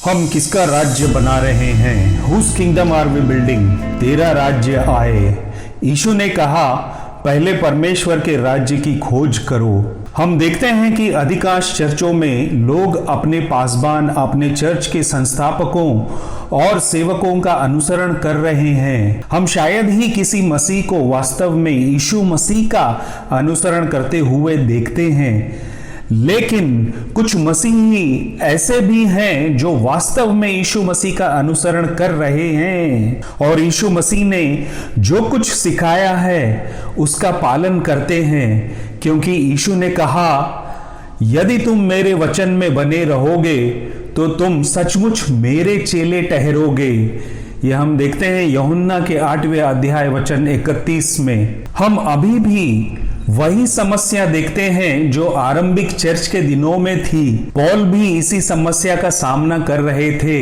हम किसका राज्य बना रहे हैं? Whose kingdom are we building? तेरा राज्य आए। यीशु ने कहा, पहले परमेश्वर के राज्य की खोज करो। हम देखते हैं कि अधिकांश चर्चों में लोग अपने पासबान, अपने चर्च के संस्थापकों और सेवकों का अनुसरण कर रहे हैं। हम शायद ही किसी मसीह को वास्तव में यीशु मसीह का अनुसरण करते हुए देखते हैं, लेकिन कुछ मसीही ऐसे भी हैं जो वास्तव में यीशु मसीह का अनुसरण कर रहे हैं और यीशु मसीह ने जो कुछ सिखाया है उसका पालन करते हैं, क्योंकि यीशु ने कहा, यदि तुम मेरे वचन में बने रहोगे तो तुम सचमुच मेरे चेले ठहरोगे। यह हम देखते हैं यूहन्ना के 8वें अध्याय वचन 31 में। हम अभी भी वही समस्या देखते हैं जो आरंभिक चर्च के दिनों में थी। पौल भी इसी समस्या का सामना कर रहे थे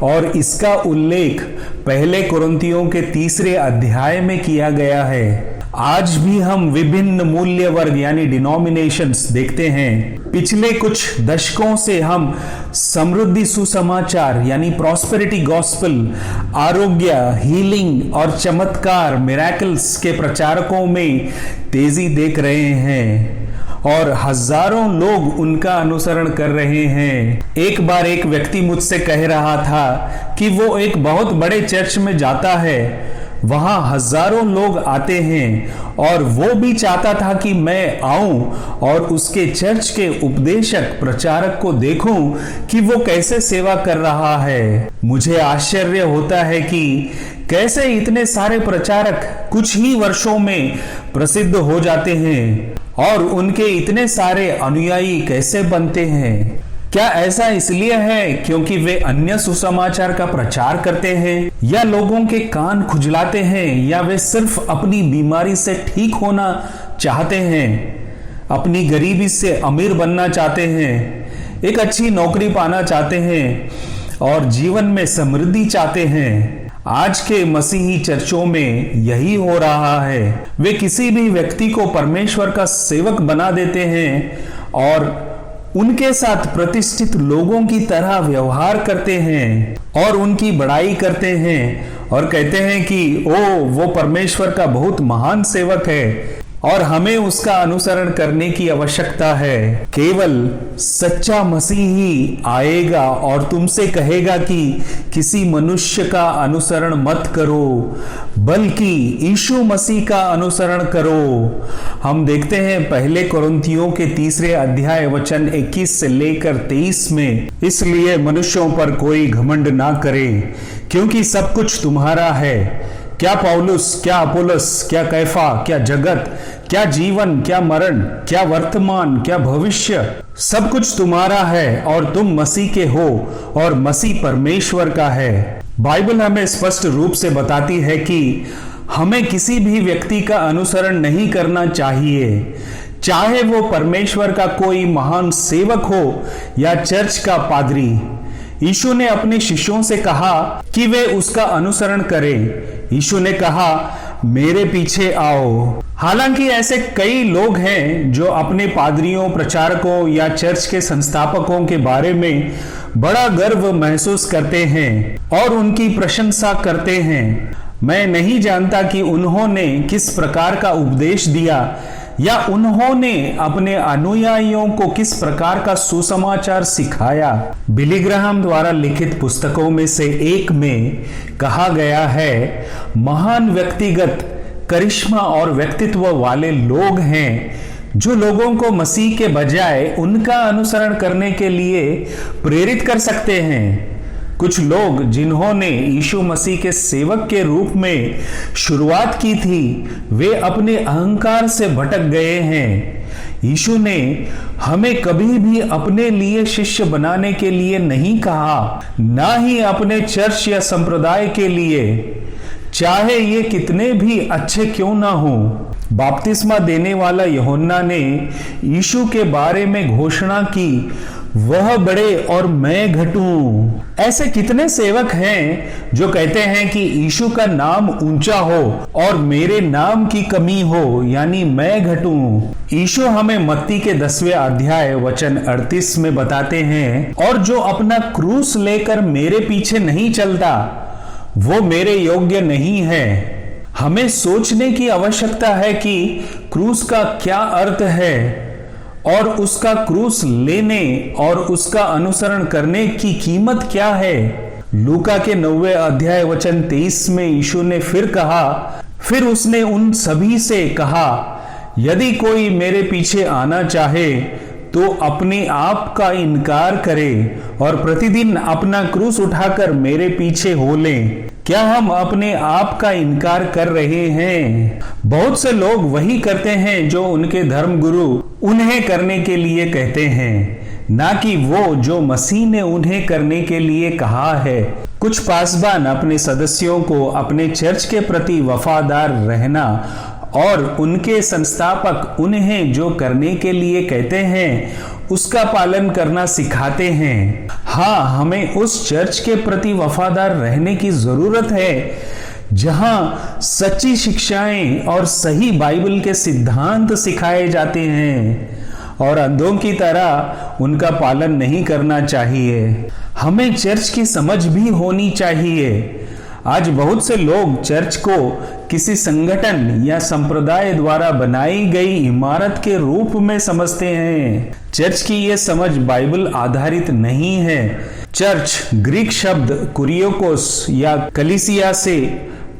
और इसका उल्लेख पहले कुरिन्थियों के 3 अध्याय में किया गया है। आज भी हम विभिन्न मूल्य वर्ग यानी डिनोमिनेशंस देखते हैं। पिछले कुछ दशकों से हम समृद्धि सुसमाचार यानी प्रॉस्पेरिटी गॉस्पेल, आरोग्य, हीलिंग और चमत्कार मिरेकल्स के प्रचारकों में तेजी देख रहे हैं और हजारों लोग उनका अनुसरण कर रहे हैं। एक बार एक व्यक्ति मुझसे कह रहा था कि वो एक बहुत बड़े चर्च में जाता है, वहां हजारों लोग आते हैं और वो भी चाहता था कि मैं आऊं और उसके चर्च के उपदेशक प्रचारक को देखूं कि वो कैसे सेवा कर रहा है। मुझे आश्चर्य होता है कि कैसे इतने सारे प्रचारक कुछ ही वर्षों में प्रसिद्ध हो जाते हैं और उनके इतने सारे अनुयायी कैसे बनते हैं। क्या ऐसा इसलिए है क्योंकि वे अन्य सुसमाचार का प्रचार करते हैं, या लोगों के कान खुजलाते हैं, या वे सिर्फ अपनी बीमारी से ठीक होना चाहते हैं, अपनी गरीबी से अमीर बनना चाहते हैं, एक अच्छी नौकरी पाना चाहते हैं और जीवन में समृद्धि चाहते हैं? आज के मसीही चर्चों में यही हो रहा है। वे किसी भी व्यक्ति को परमेश्वर का सेवक बना देते हैं और उनके साथ प्रतिष्ठित लोगों की तरह व्यवहार करते हैं और उनकी बड़ाई करते हैं और कहते हैं कि वो परमेश्वर का बहुत महान सेवक है और हमें उसका अनुसरण करने की आवश्यकता है। केवल सच्चा मसीह ही आएगा और तुमसे कहेगा कि किसी मनुष्य का अनुसरण मत करो, बल्कि यीशु मसीह का अनुसरण करो। हम देखते हैं पहले कुरिन्थियों के 3 अध्याय वचन 21 से लेकर 23 में, इसलिए मनुष्यों पर कोई घमंड ना करे, क्योंकि सब कुछ तुम्हारा है। क्या पौलुस, क्या अपोलोस, क्या कैफा, क्या जगत, क्या जीवन, क्या मरण, क्या वर्तमान, क्या भविष्य, सब कुछ तुम्हारा है और तुम मसीह के हो और मसीह परमेश्वर का है। बाइबल हमें स्पष्ट रूप से बताती है कि हमें किसी भी व्यक्ति का अनुसरण नहीं करना चाहिए, चाहे वो परमेश्वर का कोई महान सेवक हो या चर्च का पादरी। यीशु ने अपने शिष्यों से कहा कि वे उसका अनुसरण करें। यीशु ने कहा, मेरे पीछे आओ। हालांकि ऐसे कई लोग हैं जो अपने पादरियों, प्रचारकों या चर्च के संस्थापकों के बारे में बड़ा गर्व महसूस करते हैं और उनकी प्रशंसा करते हैं। मैं नहीं जानता कि उन्होंने किस प्रकार का उपदेश दिया या उन्होंने अपने अनुयायियों को किस प्रकार का सुसमाचार सिखाया। बिली ग्राहम द्वारा लिखित पुस्तकों में से एक में कहा गया है, महान व्यक्तिगत करिश्मा और व्यक्तित्व वाले लोग हैं जो लोगों को मसीह के बजाय उनका अनुसरण करने के लिए प्रेरित कर सकते हैं। कुछ लोग जिन्होंने यीशु मसीह के सेवक के रूप में शुरुआत की थी, वे अपने अहंकार से भटक गए हैं। यीशु ने हमें कभी भी अपने लिए शिष्य बनाने के लिए नहीं कहा, ना ही अपने चर्च या संप्रदाय के लिए, चाहे ये कितने भी अच्छे क्यों ना हो। बपतिस्मा देने वाला यूहन्ना ने यीशु के बारे में घोषणा की, वह बढ़े और मैं घटूं। ऐसे कितने सेवक हैं जो कहते हैं कि यीशु का नाम ऊंचा हो और मेरे नाम की कमी हो, यानी मैं घटूं। यीशु हमें मत्ती के 10वें अध्याय वचन 38 में बताते हैं, और जो अपना क्रूस लेकर मेरे पीछे नहीं चलता वो मेरे योग्य नहीं है। हमें सोचने की आवश्यकता है कि क्रूस का क्या अर्थ है और उसका क्रूस लेने और उसका अनुसरण करने की कीमत क्या है। लूका के 9वें अध्याय वचन 23 में यीशु ने फिर कहा, फिर उसने उन सभी से कहा, यदि कोई मेरे पीछे आना चाहे तो अपने आप का इनकार करे और प्रतिदिन अपना क्रूस उठाकर मेरे पीछे हो लें। क्या हम अपने आप का इनकार कर रहे हैं? बहुत से लोग वही करते हैं जो उनके धर्मगुरु उन्हें करने के लिए कहते हैं, ना कि वो जो मसीह ने उन्हें करने के लिए कहा है। कुछ पासबान अपने सदस्यों को अपने चर्च के प्रति वफादार रहना और उनके संस्थापक उन्हें जो करने के लिए कहते हैं उसका पालन करना सिखाते हैं। हाँ, हमें उस चर्च के प्रति वफादार रहने की जरूरत है जहां सच्ची शिक्षाएं और सही बाइबल के सिद्धांत सिखाए जाते हैं, और अंधों की तरह उनका पालन नहीं करना चाहिए। हमें चर्च की समझ भी होनी चाहिए। आज बहुत से लोग चर्च को किसी संगठन या संप्रदाय द्वारा बनाई गई इमारत के रूप में समझते हैं। चर्च की यह समझ बाइबल आधारित नहीं है। चर्च ग्रीक शब्द कुरियोकोस या कलीसिया से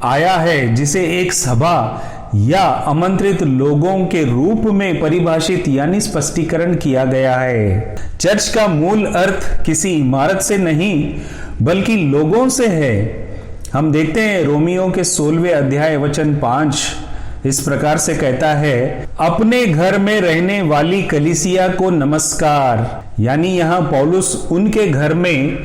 आया है, जिसे एक सभा या आमंत्रित लोगों के रूप में परिभाषित यानी स्पष्टीकरण किया गया है। चर्च का मूल अर्थ किसी इमारत से नहीं बल्कि लोगों से है। हम देखते हैं रोमियो के 16वें अध्याय वचन 5 इस प्रकार से कहता है, अपने घर में रहने वाली कलीसिया को नमस्कार। यानी यहाँ पौलुस उनके घर में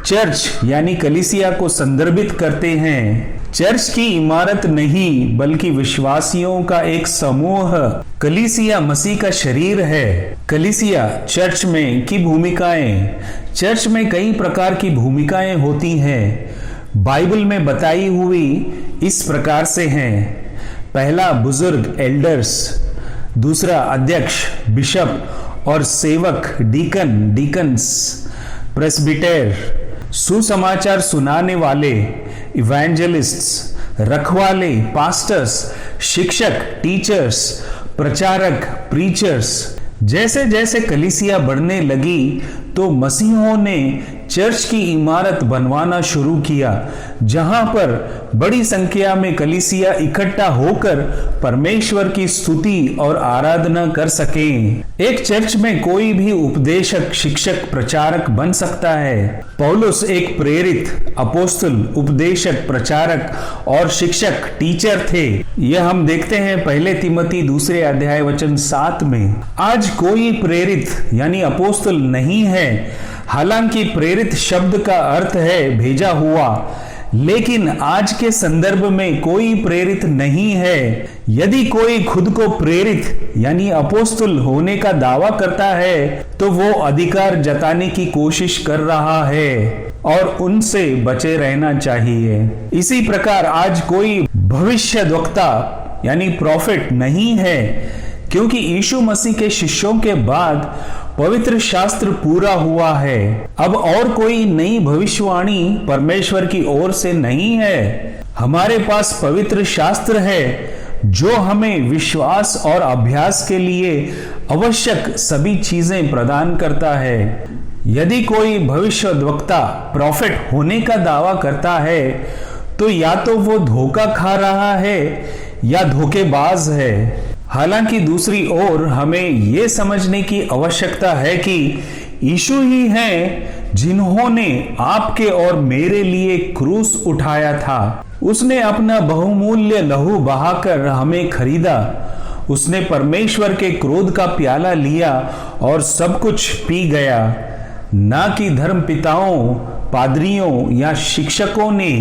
चर्च यानी कलीसिया को संदर्भित करते हैं। चर्च की इमारत नहीं बल्कि विश्वासियों का एक समूह। कलीसिया मसीह का शरीर है। कलीसिया चर्च में की भूमिकाएं। चर्च में कई प्रकार की भूमिकाएं होती हैं। बाइबल में बताई हुई इस प्रकार से हैं। पहला बुजुर्ग एल्डर्स, दूसरा अध्यक्ष बिशप और सेवक डीकन्स, प्रेस्बिटर, सुसमाचार सुनाने वाले इवेंजलिस्ट्स, रखवाले पास्टर्स, शिक्षक टीचर्स, प्रचारक प्रीचर्स। जैसे जैसे कलीसिया बढ़ने लगी तो मसीहों ने चर्च की इमारत बनवाना शुरू किया, जहां पर बड़ी संख्या में कलीसिया इकट्ठा होकर परमेश्वर की स्तुति और आराधना कर सकें। एक चर्च में कोई भी उपदेशक, शिक्षक, प्रचारक बन सकता है। पौलुस एक प्रेरित, अपोस्तल, उपदेशक, प्रचारक और शिक्षक, टीचर थे। यह हम देखते हैं पहले तिमोथी 2 अध्याय वचन 7 में। आज कोई प्रेरित यानी अपोस्तल नहीं है। हालांकि प्रेरित शब्द का अर्थ है भेजा हुआ, लेकिन आज के संदर्भ में कोई प्रेरित नहीं है। यदि कोई खुद को प्रेरित यानी अपोस्तल होने का दावा करता है तो वो अधिकार जताने की कोशिश कर रहा है और उनसे बचे रहना चाहिए। इसी प्रकार आज कोई भविष्यद्वक्ता यानी प्रॉफिट नहीं है, क्योंकि यीशु मसीह के शिष्यों के बाद पवित्र शास्त्र पूरा हुआ है। अब और कोई नई भविष्यवाणी परमेश्वर की ओर से नहीं है। हमारे पास पवित्र शास्त्र है जो हमें विश्वास और अभ्यास के लिए आवश्यक सभी चीजें प्रदान करता है। यदि कोई भविष्यद्वक्ता प्रॉफिट होने का दावा करता है तो या तो वो धोखा खा रहा है या धोखेबाज है। हालांकि दूसरी ओर हमें यह समझने की आवश्यकता है कि यीशु ही हैं जिन्होंने आपके और मेरे लिए क्रूस उठाया था। उसने अपना बहुमूल्य लहू बहाकर हमें खरीदा। उसने परमेश्वर के क्रोध का प्याला लिया और सब कुछ पी गया। ना कि धर्मपिताओं, पादरियों या शिक्षकों ने।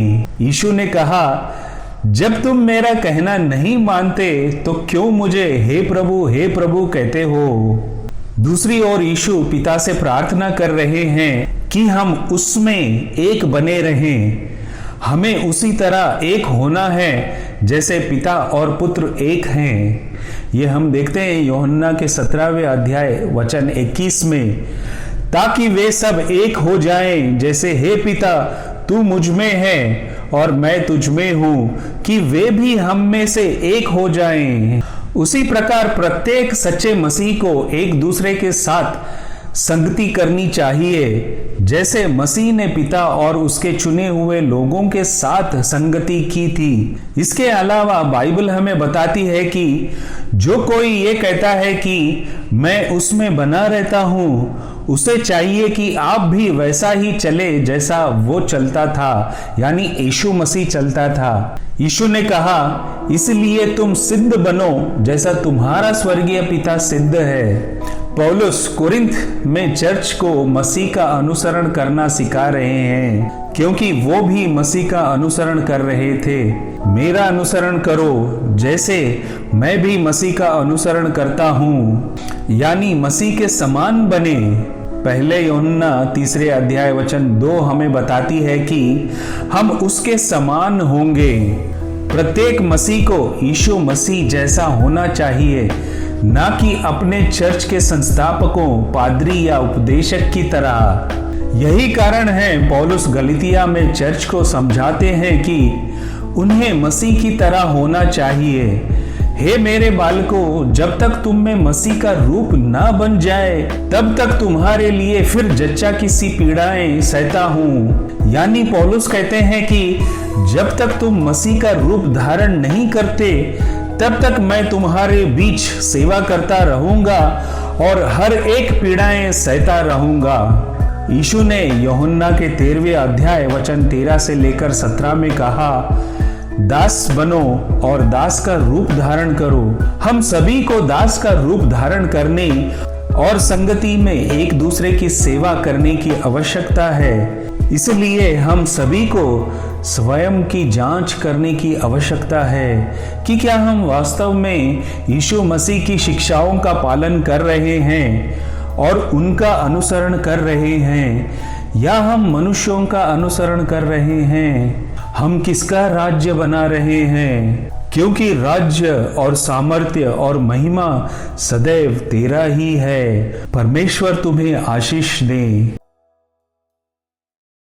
यीशु ने कहा, जब तुम मेरा कहना नहीं मानते तो क्यों मुझे हे प्रभु कहते हो। दूसरी ओर यीशु पिता से प्रार्थना कर रहे हैं कि हम उसमें एक बने रहें। हमें उसी तरह एक होना है जैसे पिता और पुत्र एक हैं। ये हम देखते हैं यूहन्ना के 17वें अध्याय वचन 21 में, ताकि वे सब एक हो जाएं जैसे हे पिता तू मुझ में है और मैं तुझ में हूं, कि वे भी हम में से एक हो जाएं। उसी प्रकार प्रत्येक सच्चे मसीह को एक दूसरे के साथ संगति करनी चाहिए, जैसे मसीह ने पिता और उसके चुने हुए लोगों के साथ संगति की थी। इसके अलावा बाइबल हमें बताती है कि जो कोई ये कहता है कि मैं उसमें बना रहता हूं, उसे चाहिए कि आप भी वैसा ही चले जैसा वो चलता था, यानी यीशु मसीह चलता था। यीशु ने कहा, इसलिए तुम सिद्ध बनो जैसा तुम्हारा स्वर्गीय पिता सिद्ध है। पौलुस कोरिन्थ में चर्च को मसीह का अनुसरण करना सिखा रहे हैं, क्योंकि वो भी मसीह का अनुसरण कर रहे थे। मेरा अनुसरण करो जैसे मैं भी मसीह का अनुसरण करता हूँ, यानी मसीह के समान बने। पहले यूहन्ना 3 अध्याय वचन 2 हमें बताती है कि हम उसके समान होंगे। प्रत्येक मसीह को यीशु मसीह जैसा होना चाहिए, ना कि अपने चर्च के संस्थापकों, पादरी या उपदेशक की तरह। यही कारण है पौलुस गलतिया में चर्च को समझाते हैं कि उन्हें मसीह की तरह होना चाहिए। हे मेरे बालकों, जब तक तुम में मसीह का रूप ना बन जाए, तब तक तुम्हारे लिए फिर जच्चा की सी पीड़ाएं सहता हूं। यानी पौलुस कहते हैं कि जब तक तुम मसीह का रूप धारण नहीं करते, तब तक मैं तुम्हारे बीच सेवा करता रहूंगा और हर एक पीड़ाएं सहता रहूंगा। यीशु ने यूहन्ना के 13वें अध्याय वचन 13 से लेकर 17 में कहा, दास बनो और दास का रूप धारण करो। हम सभी को दास का रूप धारण करने और संगति में एक दूसरे की सेवा करने की आवश्यकता है। इसलिए हम सभी को स्वयं की जांच करने की आवश्यकता है कि क्या हम वास्तव में यीशु मसीह की शिक्षाओं का पालन कर रहे हैं और उनका अनुसरण कर रहे हैं, या हम मनुष्यों का अनुसरण कर रहे हैं। हम किसका राज्य बना रहे हैं, क्योंकि राज्य और सामर्थ्य और महिमा सदैव तेरा ही है। परमेश्वर तुम्हें आशीष दे।